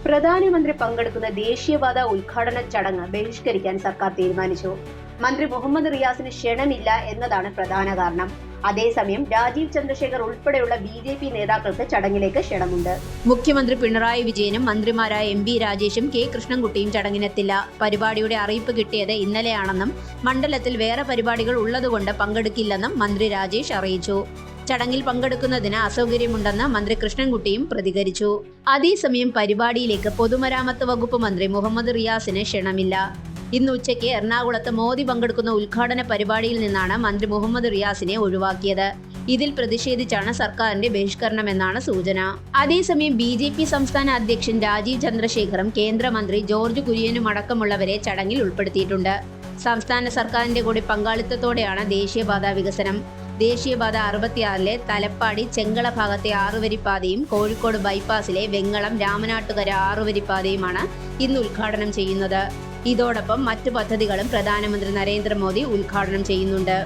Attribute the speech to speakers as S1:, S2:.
S1: പ്രധാനമന്ത്രി പങ്കെടുക്കുന്ന ദേശീയപാത ഉദ്ഘാടന ചടങ്ങ് ബഹിഷ്കരിക്കാൻ സർക്കാർ തീരുമാനിച്ചു. മന്ത്രി മുഹമ്മദ് റിയാസിന് ക്ഷണമില്ല എന്നതാണ് പ്രധാന കാരണം. അതേസമയം രാജീവ് ചന്ദ്രശേഖർ ഉൾപ്പെടെയുള്ള BJP നേതാക്കൾക്ക് ചടങ്ങിലേക്ക് ക്ഷണമുണ്ട്.
S2: മുഖ്യമന്ത്രി പിണറായി വിജയനും മന്ത്രിമാരായ MB രാജേഷും K കൃഷ്ണൻകുട്ടിയും ചടങ്ങിനെത്തില്ല. പരിപാടിയുടെ അറിയിപ്പ് കിട്ടിയത് ഇന്നലെയാണെന്നും മണ്ഡലത്തിൽ വേറെ പരിപാടികൾ ഉള്ളതുകൊണ്ട് പങ്കെടുക്കില്ലെന്നും മന്ത്രി രാജേഷ് അറിയിച്ചു. ചടങ്ങിൽ പങ്കെടുക്കുന്നതിന് അസൗകര്യമുണ്ടെന്ന് മന്ത്രി കൃഷ്ണൻകുട്ടിയും പ്രതികരിച്ചു. അതേസമയം പരിപാടിയിലേക്ക് പൊതുമരാമത്ത് വകുപ്പ് മന്ത്രി മുഹമ്മദ് റിയാസിന് ക്ഷണമില്ല. ഇന്ന് ഉച്ചയ്ക്ക് എറണാകുളത്ത് മോദി പങ്കെടുക്കുന്ന ഉദ്ഘാടന പരിപാടിയിൽ നിന്നാണ് മന്ത്രി മുഹമ്മദ് റിയാസിനെ ഒഴിവാക്കിയത്. ഇതിൽ പ്രതിഷേധിച്ചാണ് സർക്കാരിന്റെ ബഹിഷ്കരണമെന്നാണ് സൂചന. അതേസമയം BJP സംസ്ഥാന അധ്യക്ഷൻ രാജീവ് ചന്ദ്രശേഖറും കേന്ദ്രമന്ത്രി ജോർജ് കുര്യനും അടക്കമുള്ളവരെ ചടങ്ങിൽ ഉൾപ്പെടുത്തിയിട്ടുണ്ട്. സംസ്ഥാന സർക്കാരിന്റെ കൂടി പങ്കാളിത്തത്തോടെയാണ് ദേശീയപാത വികസനം. ദേശീയപാത 66-ലെ തലപ്പാടി ചെങ്കള ഭാഗത്തെ 6-വരിപ്പാതയും കോഴിക്കോട് ബൈപ്പാസിലെ വെങ്ങളം രാമനാട്ടുകര 6-വരിപ്പാതയുമാണ് ഇന്ന് ഉദ്ഘാടനം ചെയ്യുന്നത്. ഇതോടൊപ്പം മറ്റു പദ്ധതികളും പ്രധാനമന്ത്രി നരേന്ദ്രമോദി ഉദ്ഘാടനം ചെയ്യുന്നുണ്ട്.